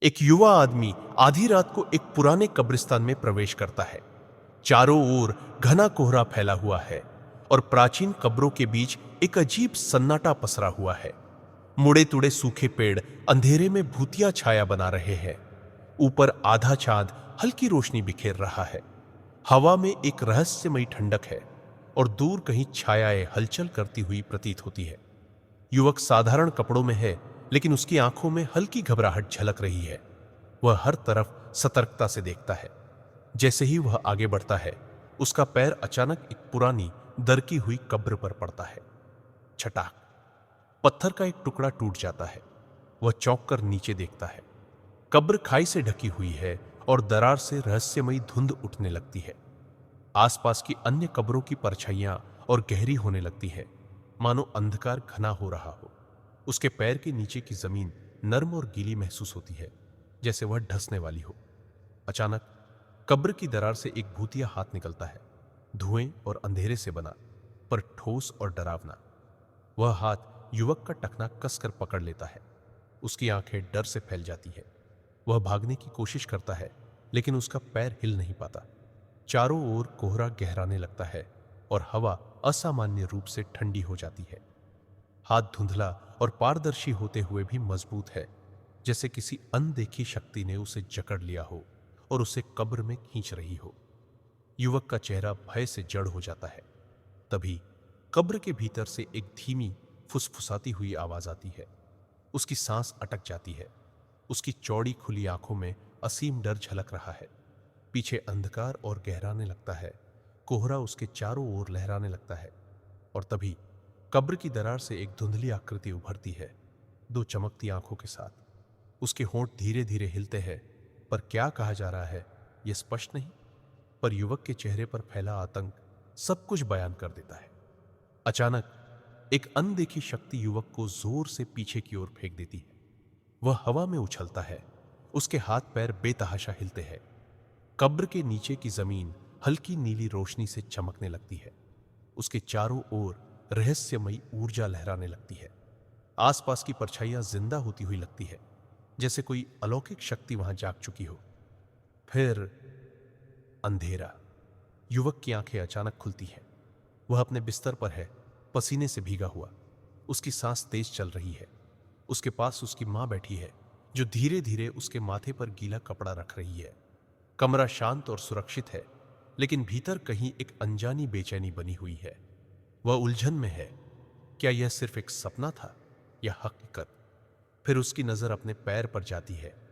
एक युवा आदमी आधी रात को एक पुराने कब्रिस्तान में प्रवेश करता है। चारों ओर घना कोहरा फैला हुआ है और प्राचीन कब्रों के बीच एक अजीब सन्नाटा पसरा हुआ है। मुड़े तुड़े सूखे पेड़ अंधेरे में भूतिया छाया बना रहे हैं। ऊपर आधा चांद हल्की रोशनी बिखेर रहा है। हवा में एक रहस्यमयी ठंडक है और दूर कहीं छायाएं हलचल करती हुई प्रतीत होती है। युवक साधारण कपड़ों में है, लेकिन उसकी आंखों में हल्की घबराहट झलक रही है। वह हर तरफ सतर्कता से देखता है। जैसे ही वह आगे बढ़ता है, उसका पैर अचानक एक पुरानी दरकी हुई कब्र पर पड़ता है। छटाक! पत्थर का एक टुकड़ा टूट जाता है। वह चौंक कर नीचे देखता है। कब्र खाई से ढकी हुई है और दरार से रहस्यमयी धुंध उठने लगती है। आसपास की अन्य कब्रों की परछाइयां और गहरी होने लगती है, मानो अंधकार घना हो रहा हो। उसके पैर के नीचे की जमीन नर्म और गीली महसूस होती है, जैसे वह धंसने वाली हो। अचानक कब्र की दरार से एक भूतिया हाथ निकलता है, धुएं और अंधेरे से बना, पर ठोस और डरावना। वह हाथ युवक का टखना कसकर पकड़ लेता है। उसकी आंखें डर से फैल जाती है। वह भागने की कोशिश करता है, लेकिन उसका पैर हिल नहीं पाता। चारों ओर कोहरा गहराने लगता है और हवा असामान्य रूप से ठंडी हो जाती है। हाथ धुंधला और पारदर्शी होते हुए भी मजबूत है, जैसे किसी अनदेखी शक्ति ने उसे जकड़ लिया हो और उसे कब्र में खींच रही हो। युवक का चेहरा भय से जड़ हो जाता है। तभी कब्र के भीतर से एक धीमी फुसफुसाती हुई आवाज आती है। उसकी सांस अटक जाती है। उसकी चौड़ी खुली आंखों में असीम डर झलक रहा है। पीछे अंधकार और गहराने लगता है। कोहरा उसके चारों ओर लहराने लगता है और तभी कब्र की दरार से एक धुंधली आकृति उभरती है, दो चमकती आंखों के साथ। उसके होंठ धीरे धीरे हिलते हैं, पर क्या कहा जा रहा है यह स्पष्ट नहीं। पर युवक के चेहरे पर फैला आतंक सब कुछ बयान कर देता है। अचानक एक अनदेखी शक्ति युवक को जोर से पीछे की ओर फेंक देती है। वह हवा में उछलता है। उसके हाथ पैर बेतहाशा हिलते हैं। कब्र के नीचे की जमीन हल्की नीली रोशनी से चमकने लगती है। उसके चारों ओर रहस्यमयी ऊर्जा लहराने लगती है। आसपास की परछाइयां जिंदा होती हुई लगती है, जैसे कोई अलौकिक शक्ति वहां जाग चुकी हो। फिर अंधेरा। युवक की आंखें अचानक खुलती हैं। वह अपने बिस्तर पर है, पसीने से भीगा हुआ। उसकी सांस तेज चल रही है। उसके पास उसकी मां बैठी है, जो धीरे धीरे उसके माथे पर गीला कपड़ा रख रही है। कमरा शांत और सुरक्षित है, लेकिन भीतर कहीं एक अनजानी बेचैनी बनी हुई है। वह उलझन में है। क्या यह सिर्फ एक सपना था या हकीकत? फिर उसकी नजर अपने पैर पर जाती है।